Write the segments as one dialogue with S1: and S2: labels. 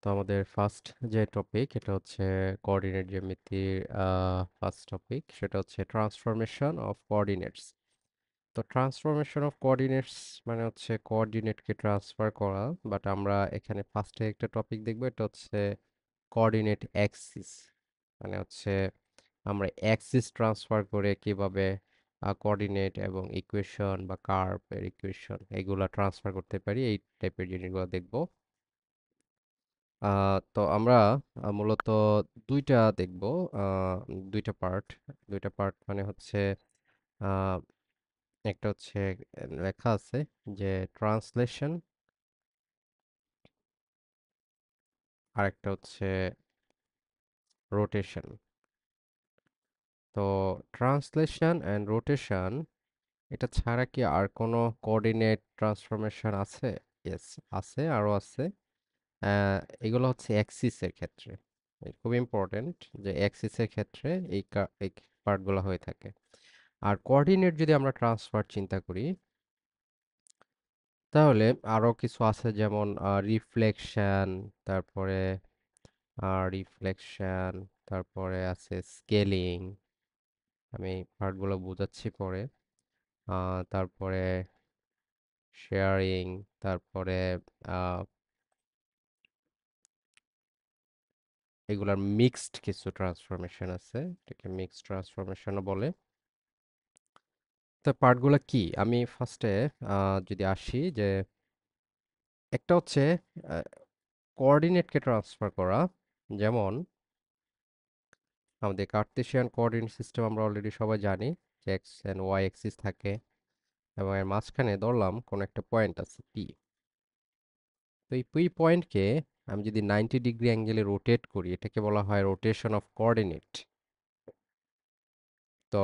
S1: তো আমাদের ফার্স্ট যে টপিক এটা হচ্ছে কোঅর্ডিনেট জ্যামিতির ফার্স্ট টপিক সেটা হচ্ছে ট্রান্সফরমেশন অফ কোঅর্ডিনেটস। তো ট্রান্সফরমেশন অফ কোঅর্ডিনেটস মানে হচ্ছে কোঅর্ডিনেটকে ট্রান্সফার করা, বাট আমরা এখানে ফার্স্টে একটা টপিক দেখবো, এটা হচ্ছে কোঅর্ডিনেট অ্যাক্সিস। মানে হচ্ছে আমরা অ্যাক্সিস ট্রান্সফার করে কিভাবে কোঅর্ডিনেট এবং ইকুয়েশন বা কার্ভের ইকুয়েশন এগুলা ট্রান্সফার করতে পারি, এই টাইপের জিনিসগুলো দেখবো। তো আমরা মূলত দুইটা দেখব, আহ, দুইটা পার্ট। দুইটা পার্ট মানে হচ্ছে আহ, একটা হচ্ছে লেখা আছে যে ট্রান্সলেশন, আর একটা হচ্ছে রোটেশন। তো ট্রান্সলেশন অ্যান্ড রোটেশন এটা ছাড়া কি আর কোনো কোঅর্ডিনেট ট্রান্সফরমেশন আছে? ইয়েস, আছে, আরও আছে। এগুলো হচ্ছে অ্যাক্সিসের ক্ষেত্রে। খুব ইম্পর্টেন্ট যে অ্যাক্সিসের ক্ষেত্রে এই পার্টগুলো হয়ে থাকে। আর কোঅর্ডিনেট যদি আমরা ট্রান্সফার চিন্তা করি, তাহলে আরো কিছু আছে, যেমন রিফ্লেকশন, তারপরে রিফ্লেকশন, তারপরে আছে স্কেলিং। আমি পার্টগুলো বোঝাচ্ছি পরে। তারপরে শেয়ারিং, তারপরে আহ, এগুলার মিক্সড কিছু ট্রান্সফরমেশন আছে, এটাকে মিক্সড ট্রান্সফরমেশনও বলে। তো পার্টগুলো কি আমি ফার্স্টে যদি আসি, যে একটা হচ্ছে কোঅর্ডিনেটকে ট্রান্সফার করা, যেমন আমাদের কার্তেশিয়ান কোঅর্ডিনেট সিস্টেম আমরা অলরেডি সবাই জানি যে এক্স এন্ড ওয়াই অ্যাক্সিস থাকে, এবং এর মাঝখানে ধরলাম কোনো একটা পয়েন্ট আছে পি। তো এই পি পয়েন্টকে আমি যদি 90 ডিগ্রি অ্যাঙ্গেলে রোটেট করি, এটাকে বলা হয় রোটেশন অফ কোঅর্ডিনেট। তো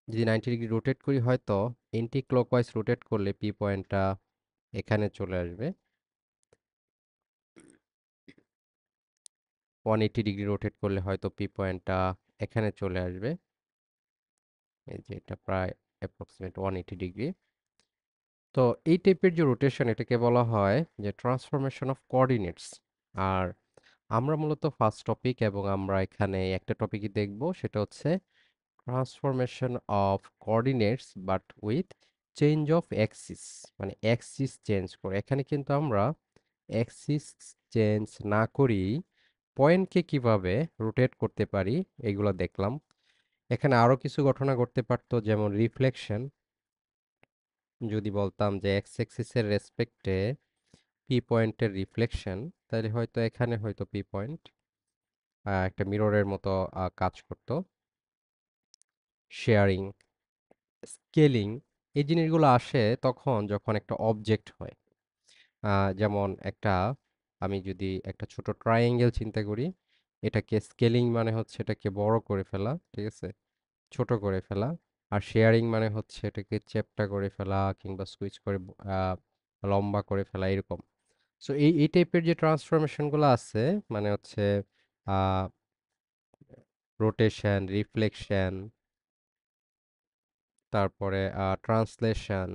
S1: যদি 90 ডিগ্রি রোটেট করি, হয়তো এন্টি ক্লকওয়াইজ রোটেট করলে পি পয়েন্টটা এখানে চলে আসবে, 180 ডিগ্রি রোটেট করলে হয়তো পি পয়েন্টটা এখানে চলে আসবে। এই যে এটা প্রায় অ্যাপ্রক্সিমেট 180 ডিগ্রি। তো এই টাইপের যে রোটেশন, এটাকে বলা হয় যে ট্রান্সফরমেশন অফ কোঅর্ডিনেটস। আর আমরা মূলত ফার্স্ট টপিক, এবং আমরা এখানে একটা টপিকই দেখব, সেটা হচ্ছে transformation of coordinates but with change of Axis. মানে অ্যাক্সিস চেঞ্জ করে, এখানে কিন্তু আমরা অ্যাক্সিস চেঞ্জ না করেই পয়েন্টকে কিভাবে রোটেট করতে পারি এগুলো দেখলাম। এখানে আরো কিছু ঘটনা ঘটতে পারতো, যেমন রিফ্লেকশন। যদি বলতাম যে এক্স অ্যাক্সিসের রেসপেক্টে পি পয়েন্টের রিফ্লেকশন, তাহলে হয়তো এখানে হয়তো পি পয়েন্ট একটা মিররের মতো কাজ করত। শেয়ারিং, স্কেলিং, এই জিনিসগুলো আসে তখন যখন একটা অবজেক্ট হয়। যেমন আমি যদি একটা ছোট ট্রায়াঙ্গেল চিন্তা করি, এটাকে স্কেলিং মানে হচ্ছে এটাকে বড় করে ফেলা, ঠিক আছে, ছোট করে ফেলা। আর শেয়ারিং মানে হচ্ছে এটাকে চ্যাপ্টা করে ফেলা, কিংবা সুইচ করে আহ, লম্বা করে ফেলা, এরকম। সো এই টাইপের যে ট্রান্সফরমেশন গুলো আছে, মানে হচ্ছে রোটেশন, রিফ্লেকশন, তারপরে ট্রান্সলেশন,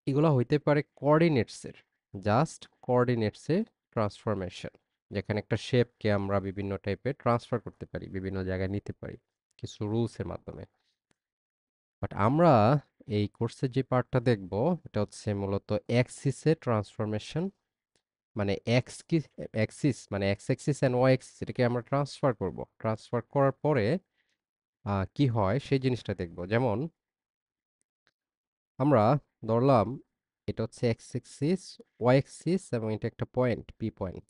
S1: এগুলো হইতে পারে কোঅর্ডিনেটস এর, জাস্ট কোঅর্ডিনেটস এর ট্রান্সফরমেশন, যেখানে একটা শেপকে আমরা বিভিন্ন টাইপে ট্রান্সফার করতে পারি, বিভিন্ন জায়গায় নিতে পারি কিছু রুলস এর মাধ্যমে। বাট আমরা এই কোর্সের যে পার্টটা দেখব, এটা হচ্ছে মূলত অ্যাক্সিসের ট্রান্সফরমেশন। মানে অ্যাক্সিস মানে x axis and y axis, এটাকে আমরা ট্রান্সফার করব। ট্রান্সফার করার পরে কি হয় সেই জিনিসটা দেখব। যেমন আমরা ধরলাম এটা হচ্ছে এক্স অ্যাক্সিস, ওয়াই অ্যাক্সিস, এবং এটা একটা পয়েন্ট পি পয়েন্ট।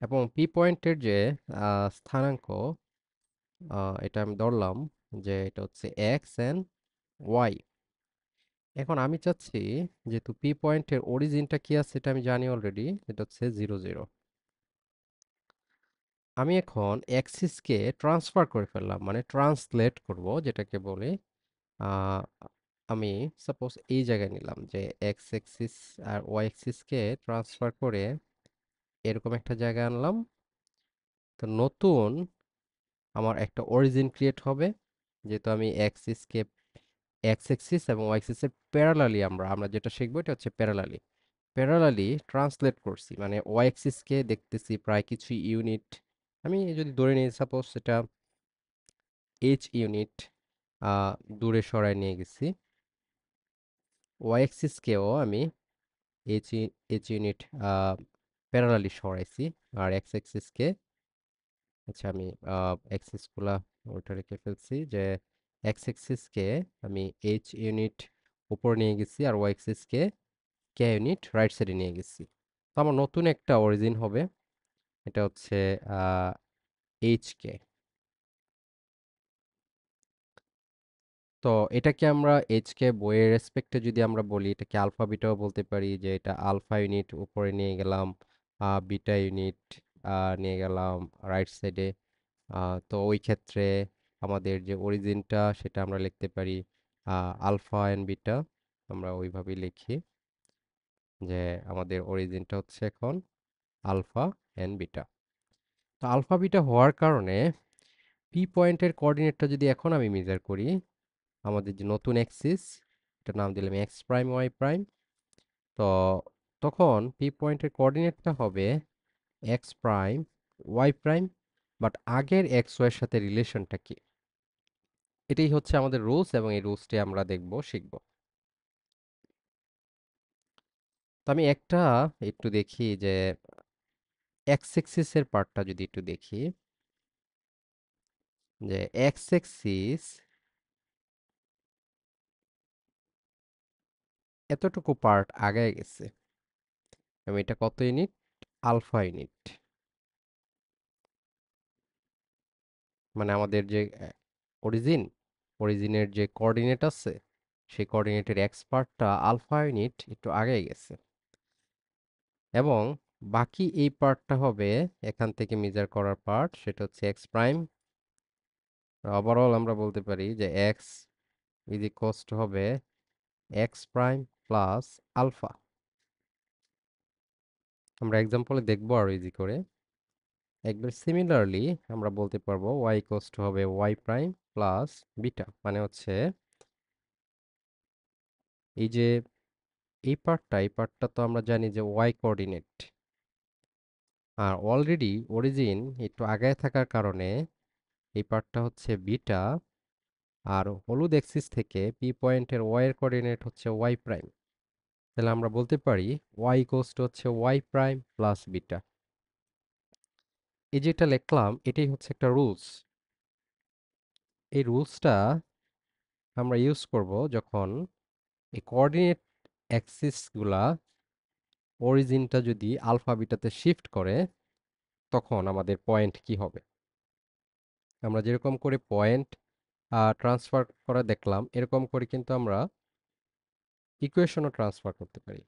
S1: এবং পি পয়েন্টের যে স্থানাঙ্ক, এটা আমি ধরলাম যে এটা হচ্ছে এক্স এন্ড ওয়াই। এখন আমি চাচ্ছি, যেহেতু পি পয়েন্টের অরিজিনটা কি আছে এটা আমি জানি অলরেডি, এটা হচ্ছে 0 0। আমি এখন অ্যাক্সিসকে ট্রান্সফার করে ফেললাম, মানে ট্রান্সলেট করব যেটাকে বলে। আহ, আমি সাপোজ এই জায়গায় নিলাম যে এক্স অ্যাক্সিস আর ওয়াই অ্যাক্সিসকে ট্রান্সফার করে এরকম একটা জায়গায় আনলাম। তো নতুন আমার একটা অরিজিন ক্রিয়েট হবে, যেহেতু আমি অ্যাক্সিসকে এক্স অ্যাক্সিস এবং ওয়াই অ্যাক্সিসের প্যারালালি আমরা আমরা যেটা শিখবো এটা হচ্ছে প্যারালালি। প্যারালালি ট্রান্সলেট করছি, মানে ওয়াই অ্যাক্সিসকে দেখতেছি প্রায় কিছু ইউনিট, আমি যদি ধরে নিই সাপোজ এটা এইচ ইউনিট দূরে সরায় নিয়ে গেছি। ওয়াই অ্যাক্সিসকেও আমি এইচ এইচ ইউনিট প্যারালালি সরাইছি। আর এক্স অ্যাক্সিসকে, আচ্ছা আমি অ্যাক্সিসগুলা ওইটা রেখে ফেলছি যে এক্স অ্যাক্সিসকে আমি এইচ ইউনিট উপর নিয়ে গেছি আর ওয়াই অ্যাক্সিসকে কে ইউনিট রাইট সাইডে নিয়ে গেছি। তো আমার নতুন একটা অরিজিন হবে, এটা হচ্ছে এইচ কে। তো এটাকে আমরা এইচ কে বইয়ের রেসপেক্টে যদি আমরা বলি, এটাকে আলফা বিটাও বলতে পারি, যে এটা আলফা ইউনিট উপরে নিয়ে গেলাম, বিটা ইউনিট নিয়ে গেলাম রাইট সাইডে। তো ওই ক্ষেত্রে আমাদের যে অরিজিনটা সেটা আমরা লিখতে পারি আলফা এন্ড বিটা, আমরা ওইভাবেই লিখি যে আমাদের অরিজিনটা হচ্ছে এখন আলফা এন্ড বিটা। তো আলফা বিটা হওয়ার কারণে পি পয়েন্টের কোঅর্ডিনেটটা যদি এখন আমি মেজার করি, আমাদের যে নতুন অ্যাক্সিস, এটার নাম দিলাম এক্স প্রাইম ওয়াই প্রাইম। তো তখন পি পয়েন্টের কোঅর্ডিনেটটা হবে x prime y prime, but আগের এক্স ওয়াই এর সাথে রিলেশনটা কি, এটাই হচ্ছে আমাদের রুলস এবং এই রুলসটি আমরা দেখব শিখব। তো আমি একটা একটু দেখি যে এক্স এক্সিস এর পার্টটা যদি একটু দেখি, যে এক্স এক্সিস এতটুকু পার্ট আগায় গেছে এবং এটা কত ইউনিট, আলফা ইউনিট। মানে আমাদের যে অরিজিন, অরিজিনের যে কোঅর্ডিনেট আছে সেই কোঅর্ডিনেটের এক্স পার্টটা আলফা ইউনিট একটু আগায় গেছে, এবং বাকি এই পার্টটা হবে এখান থেকে মেজার করার পার্ট, সেটা হচ্ছে এক্স প্রাইম। ওভারঅল আমরা বলতে পারি যে এক্স ইজ ইকুয়ালস টু হবে এক্স প্রাইম প্লাস আলফা। আমরা এক্সাম্পলে দেখবো আরো ইজি করে। একবার সিমিলারলি আমরা বলতে পারবো ওয়াই ইকুয়ালস টু হবে ওয়াই প্রাইম প্লাস বিটা, মানে হচ্ছে এই যে এই পার্টটা তো আমরা জানি যে ওয়াই কোঅর্ডিনেট, আর অলরেডি অরিজিন একটু আগায় থাকার কারণে এই পার্টটা হচ্ছে বিটা, আর হলুদ অ্যাক্সিস থেকে পি পয়েন্টের ওয়াই এর কোঅর্ডিনেট হচ্ছে ওয়াই প্রাইম। তাহলে আমরা বলতে পারি ওয়াই ইকুয়ালস টু হচ্ছে ওয়াই প্রাইম প্লাস বিটা। এই যেটা লিখলাম এটাই হচ্ছে একটা রুলস। এই রুলসটা আমরা ইউজ করব যখন এই কোঅর্ডিনেট অ্যাক্সিস গুলা অরিজিনটা যদি আলফা বিটাতে শিফট করে, তখন আমাদের পয়েন্ট কি হবে। আমরা যেরকম করে পয়েন্ট ট্রান্সফার করা দেখলাম, এরকম করে কিন্তু আমরা ইকুয়েশনও ট্রান্সফার করতে পারি।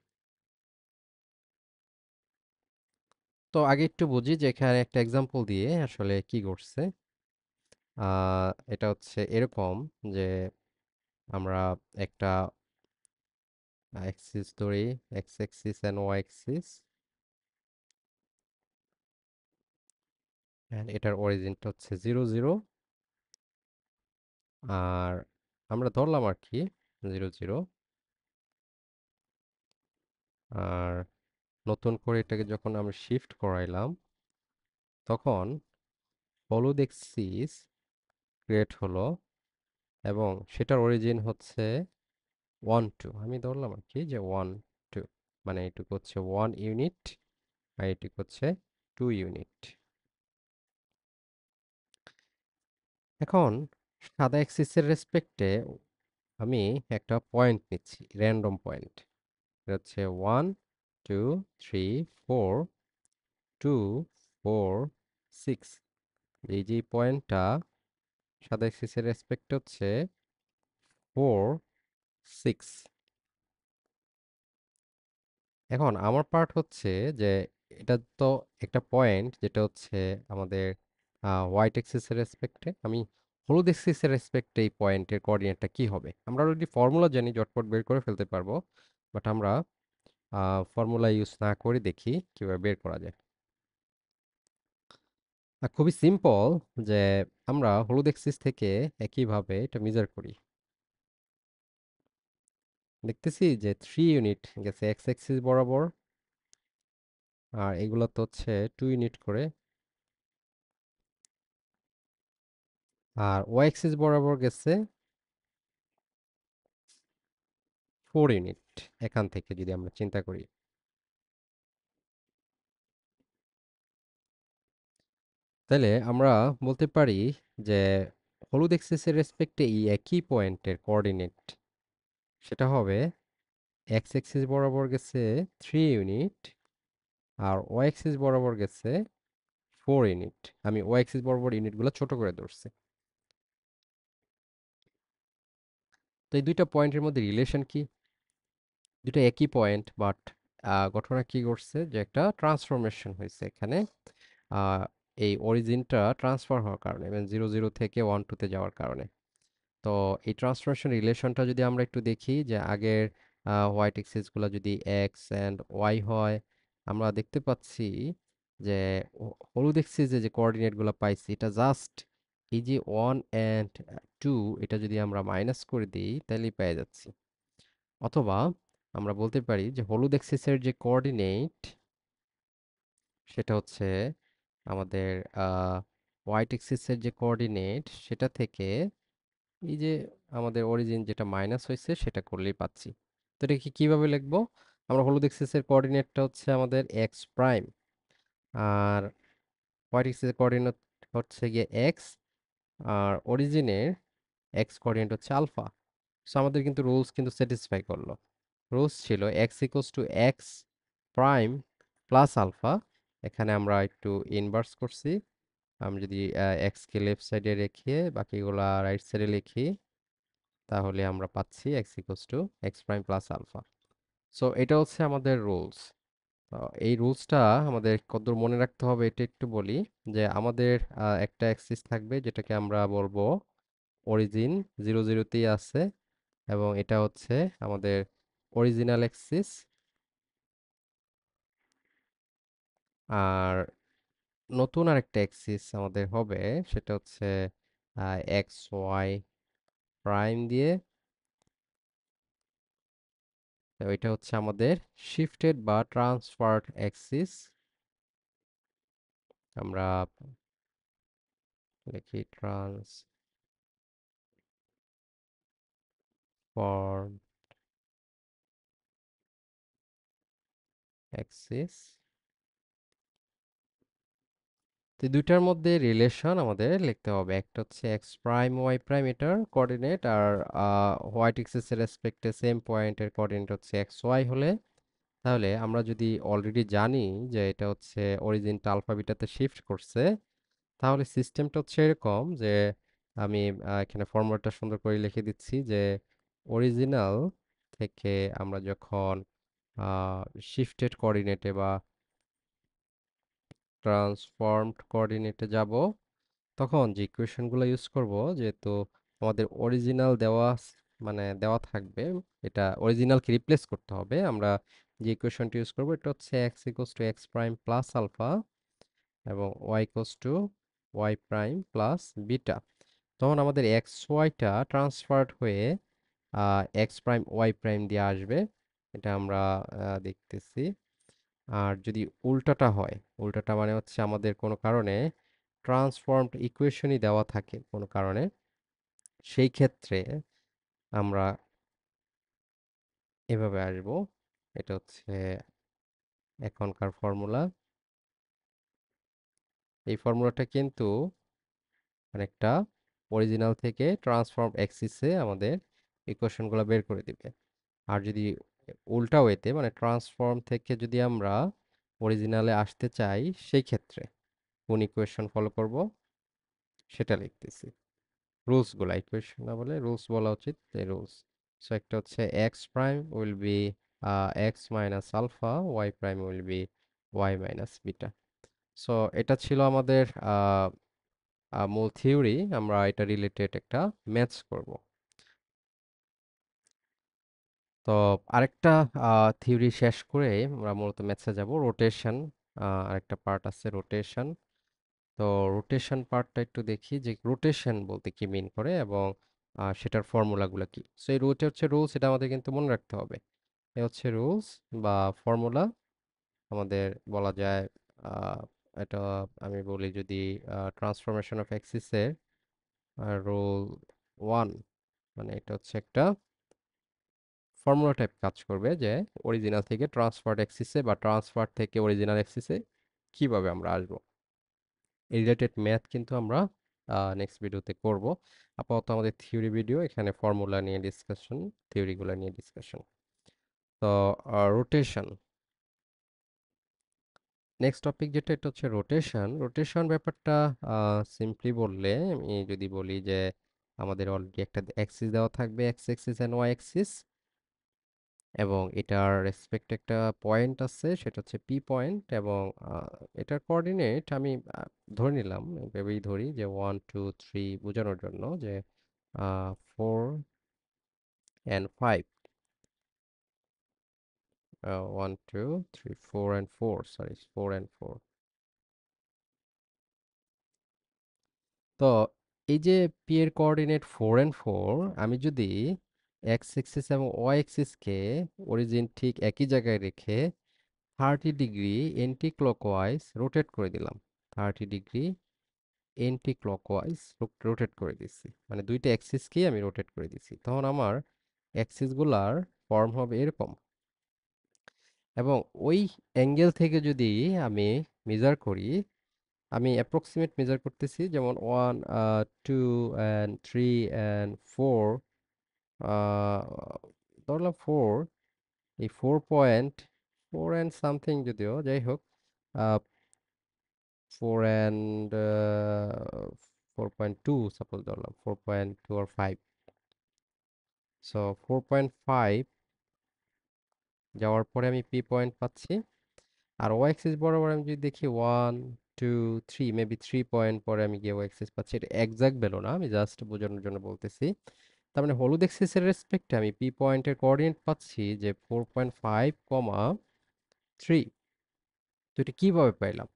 S1: তো আগে একটু বুঝি যে এখানে একটা এক্সাম্পল দিয়ে আসলে কি ঘটছে। এটা হচ্ছে এরকম যে আমরা একটা অ্যাক্সিস ধরি, x axis and y axis, and এটার অরিজিনটা হচ্ছে 0 0, আর আমরা ধরলাম আর কি 0 0। আর নতুন করে এটাকে যখন আমরা শিফট করাইলাম, তখন হলুদ অ্যাক্সিস ক্রিয়েট হলো এবং সেটার অরিজিন হচ্ছে 1 2, আমি ধরলাম আর কি যে 1 2, মানে এটুকু হচ্ছে 1 ইউনিট আর এটুকু হচ্ছে 2 ইউনিট। এখন সাদা অ্যাক্সিসের রেসপেক্টে আমি একটা পয়েন্ট নিচ্ছি, র্যান্ডম পয়েন্ট। এটা হচ্ছে 1 2 3 4 2 4 6। এই যে পয়েন্টটা সাদা অ্যাক্সিসের রেসপেক্ট হচ্ছে 4 6। এখন আমার পার্ট হচ্ছে যে এটা তো একটা পয়েন্ট যেটা হচ্ছে আমাদের হোয়াইট অ্যাক্সিসের রেসপেক্টে, আমি হলুদ অ্যাক্সিসের রেসপেক্টে এই পয়েন্টের কোঅর্ডিনেটটা কি হবে। আমরা অলরেডি ফর্মুলা জানি, জটপট বের করে ফেলতে পারবো, বাট আমরা ফর্মুলা ইউজ না করে দেখি কিভাবে বের করা যায়। খুবই সিম্পল, যে আমরা হলুদ অ্যাক্সিস থেকে একইভাবে এটা মেজার করি। দেখতেছি যে 3 ইউনিট গেছে এক্স অ্যাক্সিস বরাবর, আর এগুলো তো হচ্ছে 2 ইউনিট করে, আর ওয়াই অ্যাক্সিস বরাবর গেছে 4 ইউনিট। এখান থেকে যদি আমরা চিন্তা করি, তাহলে আমরা বলতে পারি যে হলুদ অ্যাক্সিসের রেসপেক্টে এই একই পয়েন্টের কোঅর্ডিনেট সেটা হবে এক্স অ্যাক্সিস বরাবর গেছে 3 ইউনিট, আর ওয়াই অ্যাক্সিস বরাবর গেছে 4 ইউনিট। আমি ওয়াই অ্যাক্সিস বরাবর ইউনিটগুলো ছোট করে ধরছি। তো এই দুইটা পয়েন্টের মধ্যে রিলেশন কি? দুটো একই পয়েন্ট, বাট ঘটনা কি ঘটছে যে একটা ট্রান্সফরমেশন হয়েছে এখানে। আহ, এই অরিজিনটা ট্রান্সফার হওয়ার কারণে, মানে 0 0 থেকে 1 2-তে যাওয়ার কারণে। তো এই ট্রান্সফরমেশন রিলেশনটা যদি আমরা একটু দেখি, যে আগের হোয়াইট এক্সিসগুলো যদি এক্স অ্যান্ড ওয়াই হয়, আমরা দেখতে পাচ্ছি যে হলুদ এক্সিসে যে কোঅর্ডিনেটগুলো পাইছি এটা জাস্ট এই যে 1 and 2, এটা যদি আমরা মাইনাস করে দিই তাহলেই পেয়ে যাচ্ছি। অথবা আমরা বলতে পারি যে হলুদ এক্সিসের যে কোঅর্ডিনেট সেটা হচ্ছে আমাদের হোয়াইট এক্সিসের যে কোঅর্ডিনেট সেটা থেকে এই যে আমাদের অরিজিন যেটা মাইনাস হয়েছে সেটা করলেই পাচ্ছি। তো এটা কি কিভাবে লিখবো? আমরা হলুদ এক্সিসের কোঅর্ডিনেটটা হচ্ছে আমাদের এক্স প্রাইম, আর হোয়াইট এক্সিসের কোঅর্ডিনেট হচ্ছে গিয়ে এক্স, আর অরিজিনের এক্স কোঅর্ডিনেট হচ্ছে আলফা। সো আমাদের কিন্তু রুলস কিন্তু স্যাটিসফাই করলো। রুলস ছিল x equals to x prime plus alpha. এখানে আমরা একটু ইনভার্স করছি। আমি যদি এক্স কে লেফট সাইডে রেখে বাকিগুলা রাইট সাইডে লিখি, তাহলে আমরা পাচ্ছি x equals to x prime plus alpha. So এটা হচ্ছে আমাদের রুলস। এই রুলসটা আমাদের কতদূর মনে রাখতে হবে এটা একটু বলি। যে আমাদের একটা অ্যাক্সিস থাকবে যেটাকে আমরা বলবো অরিজিন 0 0-তেই আছে, এবং এটা হচ্ছে আমাদের অরিজিনাল অ্যাক্সিস। আর নতুন আরেকটা অ্যাক্সিস আমাদের হবে, সেটা হচ্ছে এক্স ওয়াই প্রাইম দিয়ে। তো এটা হচ্ছে আমাদের শিফটেড বা ট্রান্সফার্ড অ্যাক্সিস। আমরা লিখি ট্রান্সফর্ম অ্যাক্সিস। তো এই দুইটার মধ্যে রিলেশন আমাদের লিখতে হবে। একটা হচ্ছে এক্স প্রাইম ওয়াই প্রাইম এটার কোঅর্ডিনেট, আর হোয়াইট এক্সিস এর রেসপেক্টে সেম পয়েন্টের কোঅর্ডিনেট হচ্ছে এক্স ওয়াই হলে, তাহলে আমরা যদি অলরেডি জানি যে এটা হচ্ছে অরিজিনটা আলফা বিটাতে শিফট করছে, তাহলে সিস্টেমটা হচ্ছে এরকম যে আমি এখানে ফর্মুলাটা সুন্দর করে লিখে দিচ্ছি যে অরিজিনাল থেকে আমরা যখন শিফটেড কোঅর্ডিনেটে বা ট্রান্সফর্মড কোঅর্ডিনেটে যাব, তখন যে ইকুয়েশনগুলো ইউজ করব, যেহেতু আমাদের অরিজিনাল মানে দেওয়া থাকবে, এটা অরিজিনালকে রিপ্লেস করতে হবে। আমরা যে ইকুয়েশনটি ইউজ করব এটা হচ্ছে x equals to x prime plus alpha এবং y equals to y prime plus beta. তখন আমাদের এক্স ওয়াইটা ট্রান্সফার্ড হয়ে এক্স প্রাইম ওয়াই প্রাইম দিয়ে আসবে। এটা আমরা দেখতেছি। আর যদি উল্টাটা হয়, উল্টাটা মানে হচ্ছে আমাদের কোনো কারণে ট্রান্সফর্মড ইকুয়েশনই দেওয়া থাকে কোনো কারণে, সেই ক্ষেত্রে আমরা এভাবে আসব। এটা হচ্ছে এখনকার ফর্মুলা। এই ফর্মুলাটা কিন্তু অনেকটা অরিজিনাল থেকে ট্রান্সফর্ম এক্সিসে আমাদের ইকুয়েশনগুলো বের করে দিবে। আর যদি উল্টা ওয়েতে মানে ট্রান্সফর্ম থেকে যদি আমরা অরিজিনালে আসতে চাই, সেই ক্ষেত্রে কোন ইকুয়েশন ফলো করব সেটা লিখতেছি। রুলসগুলো, ইকুয়েশন না বলে রুলস বলা উচিত, এই রুলস। সো একটা হচ্ছে x prime will be x minus alpha, y prime will be y minus beta. So এটা ছিল আমাদের মূল থিওরি। আমরা এটা রিলেটেড একটা ম্যাথস করব। তো আরেকটা থিওরি শেষ করে আমরা মূলত ম্যাথসে যাব। রোটেশন আরেকটা পার্ট আছে, রোটেশন। তো রোটেশন পার্টটা একটু দেখি যে রোটেশন বলতে কি মিন করে, এবং সেটার ফর্মুলাগুলো কি। সো এই রুলটা হচ্ছে রুলস, এটা আমাদের কিন্তু মনে রাখতে হবে। এ হচ্ছে রুলস বা ফর্মুলা আমাদের বলা যায়। আহ, এটা আমি বলি যদি ট্রান্সফরমেশন অফ এক্সিসের রুল 1, মানে এটা হচ্ছে একটা ফর্মুলা টাইপ কাজ করবে যে অরিজিনাল থেকে ট্রান্সফার্ড এক্সিসে বা ট্রান্সফার থেকে অরিজিনাল এক্সিসে কিভাবে আমরা আসবো। এই রিলেটেড ম্যাথ কিন্তু আমরা নেক্সট ভিডিওতে করব। আপাতত আমাদের থিওরি ভিডিও এখানে ফর্মুলা নিয়ে ডিসকাশন, থিওরিগুলো নিয়ে ডিসকাশন। তো রোটেশন, নেক্সট টপিক যেটা, এটা হচ্ছে রোটেশন। রোটেশন ব্যাপারটা সিম্পলি বললে, আমি যদি বলি যে আমাদের অলরেডি একটা অ্যাক্সিস দেওয়া থাকবে, x axis and y axis, এবং এটার রেসপেক্ট একটা পয়েন্ট আছে, সেটা হচ্ছে পি পয়েন্ট, এবং এটার কোঅর্ডিনেট আমি ধরে নিলাম, ভেবেই ধরি যে 1 2 3 বোঝানোর জন্য যে 4 and 5, 1 2 3 4 and 4, সরি 4 and 4। তো এই যে পি এর কোঅর্ডিনেট 4 and 4, আমি যদি এক্স এক্সিস এবং ওয়াই এক্সিসকে অরিজিন ঠিক একই জায়গায় রেখে 30 ডিগ্রি এন্টি ক্লকওয়াইজ রোটেট করে দিলাম, 30 ডিগ্রি এন্টি ক্লকওয়াইজ রোটেট করে দিচ্ছি, মানে দুইটা অ্যাক্সিসকেই আমি রোটেট করে দিচ্ছি, তখন আমার অ্যাক্সিসগুলার ফর্ম হবে এরকম। এবং ওই অ্যাঙ্গেল থেকে যদি আমি মেজার করি, আমি অ্যাপ্রক্সিমেট মেজার করতেছি, যেমন 1 2 and 3 and 4, ধরলাম 4, এই 4 and 4 and সামথিং, যদিও যাই হোক, 4 and 4.2, সাপোজ ধরলাম 4.2 or 5। সো 4.5 যাওয়ার পরে আমি পি পয়েন্ট পাচ্ছি। আর ওয়াই অ্যাক্সিস বরাবর আমি যদি দেখি 1 2 3, মেবি 3 পয়েন্ট পরে আমি গিয়ে ওয়াই অ্যাক্সিস পাচ্ছি। এটা এক্সাক্ট ভ্যালু না, আমি জাস্ট বোঝানোর জন্য বলতেছি। তার মানে হলুদ অ্যাক্সিসের রেসপেক্টে আমি পি পয়েন্টের কোঅর্ডিনেট পাচ্ছি যে 4.5, 3। তো এটা কিভাবে পাইলাম?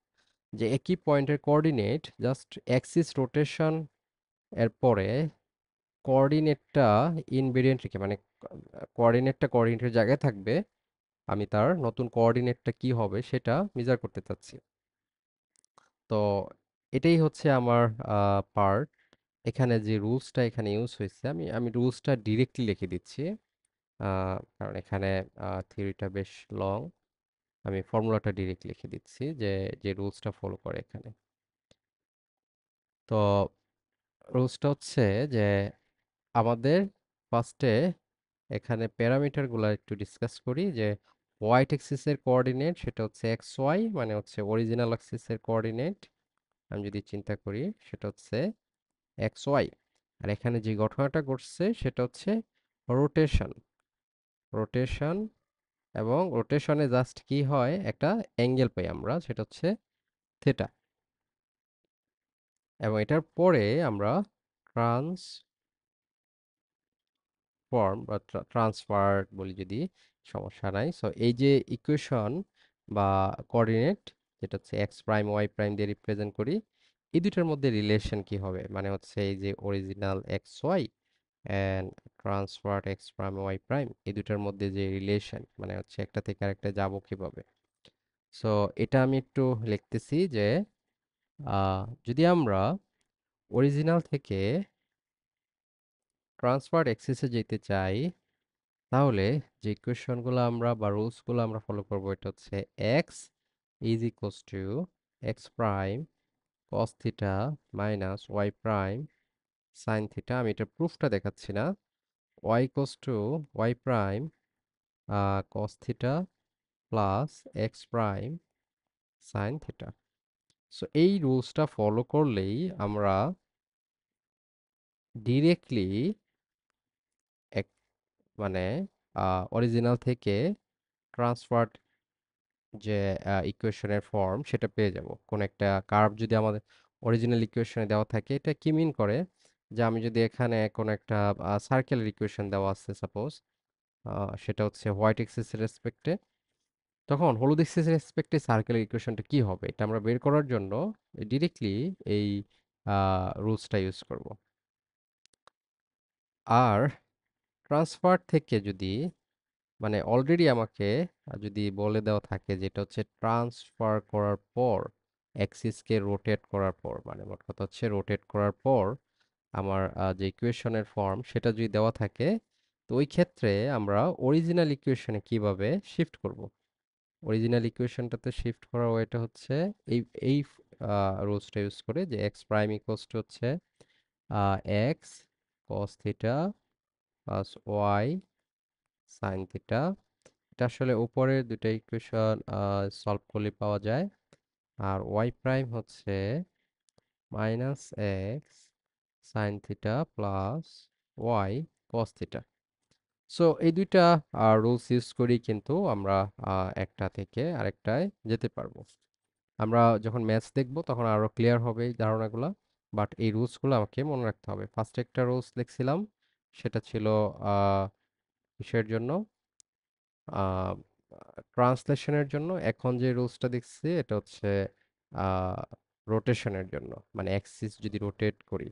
S1: যে একই পয়েন্টের কোঅর্ডিনেট, জাস্ট অ্যাক্সিস রোটেশন এর পরে কোঅর্ডিনেটটা ইনভেরিয়েন্ট রেখে, মানে কোঅর্ডিনেটটা কোঅর্ডিনেটের জায়গায় থাকবে, আমি তার নতুন কোঅর্ডিনেটটা কি হবে সেটা মেজার করতে চাচ্ছি। তো এটাই হচ্ছে আমার পার্ট। এখানে যে রুলসটা এখানে ইউজ হয়েছে, আমি রুলসটা ডিরেক্টলি লিখে দিচ্ছি, কারণ এখানে থিওরিটা বেশ লং। আমি ফর্মুলাটা ডিরেক্ট লিখে দিচ্ছি যে যে রুলসটা ফলো করে এখানে। তো রুলসটা হচ্ছে যে আমাদের ফার্স্টে এখানে প্যারামিটারগুলো একটু ডিসকাস করি। যে হোয়াইট অ্যাক্সিসের কোঅর্ডিনেট সেটা হচ্ছে এক্স ওয়াই, মানে হচ্ছে অরিজিনাল অ্যাক্সিসের কোঅর্ডিনেট আমি যদি চিন্তা করি সেটা হচ্ছে এক্স ওয়াই। আর এখানে যে ঘটনাটা ঘটছে সেটা হচ্ছে রোটেশন। রোটেশন, এবং রোটেশনে জাস্ট কি হয়, একটা অ্যাঙ্গেল পাই আমরা, সেটা হচ্ছে থেটা। এবং এটার পরে আমরা ট্রান্সফর্ম বা ট্রান্সফার বলি যদি, সমস্যা নাই। সো এই যে ইকুয়েশন বা কোঅর্ডিনেট, যেটা হচ্ছে এক্স প্রাইম ওয়াই প্রাইম দিয়ে রিপ্রেজেন্ট করি, এই দুইটার মধ্যে রিলেশন কি হবে, মানে হচ্ছে এই যে original x y and transfer x prime y prime, এই দুটার মধ্যে যে রিলেশন, মানে হচ্ছে একটা থেকে আরেকটা যাব কিভাবে। সো এটা আমি একটু লিখতেছি যে যদি আমরা অরিজিনাল থেকে ট্রান্সফার এক্সিসে যেতে চাই, তাহলে যে ইকুয়েশনগুলো আমরা বা রুলসগুলো আমরা ফলো করব, এটা হচ্ছে x is equals to x prime cos theta minus y prime sine theta. আমি এটা প্রুফটা দেখাচ্ছি না। Y equals to y prime cos theta plus x prime sine theta. So এই রুলসটা ফলো করলেই আমরা ডিরেক্টলি এক, মানে অরিজিনাল থেকে ট্রান্সফার যে ইকুয়েশনের ফর্ম সেটা পেয়ে যাব। কোন একটা কার্ভ যদি আমাদের অরিজিনাল ইকুয়েশনে দেওয়া থাকে, এটা কি মিন করে যে আমি যদি এখানে কোন একটা সার্কেলের ইকুয়েশন দেওয়া আছে সাপোজ, সেটা হচ্ছে হোয়াইট এক্সিসের রেসপেক্টে, তখন হলুদ এক্সিসের রেসপেক্টে সার্কেলের ইকুয়েশনটা কি হবে, এটা আমরা বের করার জন্য ডিরেক্টলি এই রুলসটা ইউজ করব। আর ট্রান্সফার থেকে যদি মানে অলরেডি আমাকে যদি বলে দেওয়া থাকে যেটা হচ্ছে ট্রান্সফার করার পর অ্যাক্সিসকে রোটেট করার পর মানে মোট কথা হচ্ছে রোটেট করার পর আমার যে ইকুয়েশনের ফর্ম সেটা যদি দেওয়া থাকে তো ওই ক্ষেত্রে আমরা অরিজিনাল ইকুয়েশনে কিভাবে শিফট করব। অরিজিনাল ইকুয়েশনটাতে শিফট করার ওয়েটা হচ্ছে এই এই রুলসটা ইউজ করে যে এক্স প্রাইম ইকুয়ালস টু হচ্ছে x cos theta plus y sine theta. এটা আসলে উপরের দুটো ইকুয়েশন সলভ করলে পাওয়া যায়। আর ওয়াই প্রাইম হচ্ছে minus x sine theta plus y cos theta. So এই দুইটা রুলস ইউজ করি কিন্তু আমরা একটা থেকে আরেকটায় যেতে পারবো। আমরা যখন ম্যাথস দেখব তখন আরো ক্লিয়ার হবে এই ধারণাগুলো। বাট এই রুলসগুলো আমাকে মনে রাখতে হবে। ফার্স্ট একটা রুলস লিখছিলাম সেটা ছিল কিসের জন্য, ট্রান্সলেশনের জন্য। এখন যে রুলসটা দেখছি এটা হচ্ছে রোটেশনের জন্য, মানে অ্যাক্সিস যদি রোটেট করি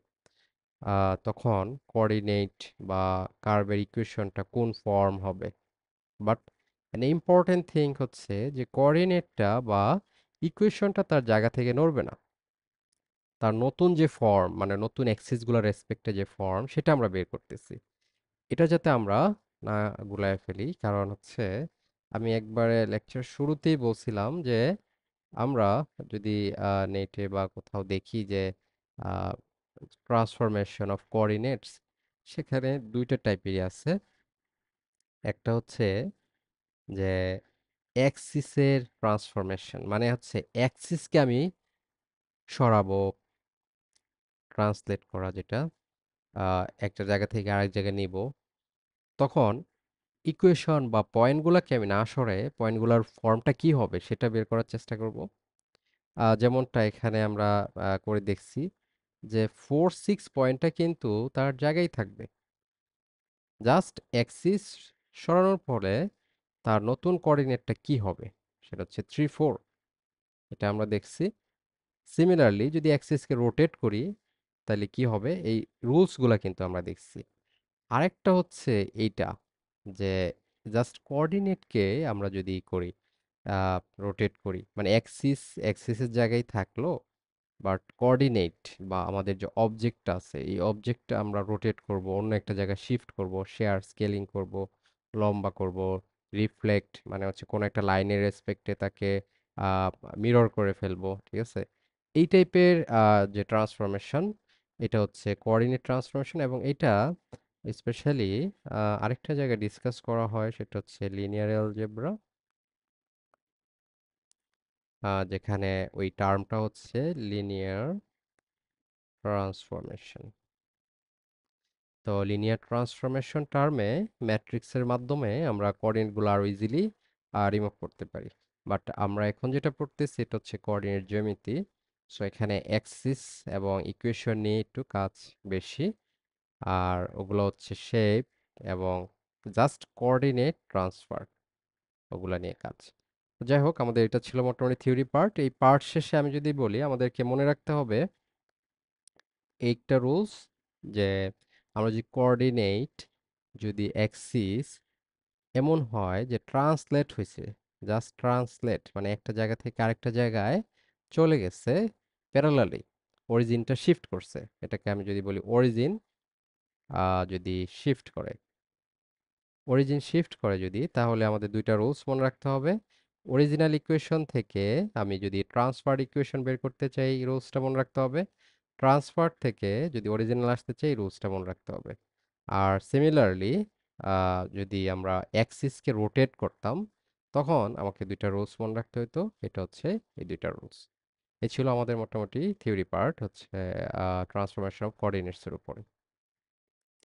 S1: তখন কোঅর্ডিনেট বা কার্ভের ইকুয়েশনটা কোন ফর্ম হবে। বাট an ইম্পর্টেন্ট থিং হচ্ছে যে কোঅর্ডিনেটটা বা ইকুয়েশনটা তার জায়গা থেকে নড়বে না। তার নতুন যে ফর্ম মানে নতুন অ্যাক্সিসগুলোর রেসপেক্টে যে ফর্ম সেটা আমরা বের করতেছি। এটা যাতে আমরা না গুলায় ফেলি, কারণ হচ্ছে আমি একবারে লেকচার শুরুতেই বলছিলাম যে আমরা যদি নেটে বা কোথাও দেখি যে ট্রান্সফরমেশন অফ কোঅর্ডিনেটস, সেখানে দুইটা টাইপেরই আছে। একটা হচ্ছে যে অ্যাক্সিসের ট্রান্সফরমেশন, মানে হচ্ছে অ্যাক্সিসকে আমি সরাবো, ট্রান্সলেট করা যেটা একটা জায়গা থেকে আরেক জায়গায় নিব। তখন ইকুয়েশন বা পয়েন্টগুলোকে আমি না সরে পয়েন্টগুলোর ফর্মটা কি হবে সেটা বের করার চেষ্টা করব। যেমনটা এখানে আমরা করে দেখছি যে 4 6 পয়েন্টটা কিন্তু তার জায়গায় থাকবে, জাস্ট অ্যাক্সিস সরানোর ফলে তার নতুন কোঅর্ডিনেটটা কি হবে সেটা হচ্ছে 3 4। এটা আমরা দেখছি। সিমিলারলি যদি অ্যাক্সিসকে রোটেট করি তাহলে কি হবে, এই রুলসগুলা কিন্তু আমরা দেখছি। আরেকটা হচ্ছে এইটা যে জাস্ট কোঅর্ডিনেটকে আমরা যদি করি রোটেট করি মানে অ্যাক্সিসের জায়গায় থাকলো, বাট কোঅর্ডিনেট বা আমাদের যে অবজেক্টটা আছে এই অবজেক্টটা আমরা রোটেট করব, অন্য একটা জায়গায় শিফট করব, শেয়ার স্কেলিং করব, লম্বা করব, রিফ্লেক্ট মানে হচ্ছে কোনো একটা লাইনের রেসপেক্টে তাকে মিরর করে ফেলবো, ঠিক আছে। এই টাইপের যে ট্রান্সফরমেশন এটা হচ্ছে কোঅর্ডিনেট ট্রান্সফরমেশন। এবং এটা স্পেশালি আরেকটা জায়গায় ডিসকাস করা হয় সেটা হচ্ছে লিনিয়ার অ্যালজেব্রা, যেখানে ওই টার্মটা হচ্ছে লিনিয়ার ট্রান্সফরমেশন। তো লিনিয়ার ট্রান্সফরমেশন টার্মে ম্যাট্রিক্সের মাধ্যমে আমরা কোঅর্ডিনেটগুলো আরো ইজিলি রিমুভ করতে পারি। বাট আমরা এখন যেটা পড়তেছি এটা হচ্ছে কোঅর্ডিনেট জ্যামিতি। সো এখানে অ্যাক্সিস এবং ইকুয়েশন নিয়ে একটু কাজ বেশি, আর ওগুলো হচ্ছে শেপ এবং জাস্ট কোঅর্ডিনেট ট্রান্সফার, ওগুলা নিয়ে কাজ। তো যাই হোক, আমাদের এটা ছিল মোটামুটি থিওরি পার্ট। এই পার্ট শেষে আমি যদি বলি আমাদেরকে মনে রাখতে হবে এইটা রুলস, যে আমরা যদি কোঅর্ডিনেট যদি অ্যাক্সিস এমন হয় যে ট্রান্সলেট হয়েছে, জাস্ট ট্রান্সলেট মানে একটা জায়গা থেকে আরেকটা জায়গায় চলে গেছে প্যারালালি, অরিজিনটা শিফট করছে, এটাকে আমি যদি বলি অরিজিন যদি শিফট করে, অরিজিন শিফট করে যদি, তাহলে আমাদের দুইটা রুলস মনে রাখতে হবে। অরিজিনাল ইকুয়েশন থেকে আমি যদি ট্রান্সফার ইকুয়েশন বের করতে চাই এই রুলসটা মনে রাখতে হবে। ট্রান্সফার থেকে যদি অরিজিনাল আসতে চাই এই রুলসটা মনে রাখতে হবে। আর সিমিলারলি যদি আমরা অ্যাক্সিসকে রোটেট করতাম তখন আমাকে দুইটা রুলস মনে রাখতে হতো, এটা হচ্ছে এই দুইটা রুলস। এই ছিল আমাদের মোটামুটি থিওরি পার্ট হচ্ছে ট্রান্সফরমেশন অফ কোঅর্ডিনেটস এর উপরে।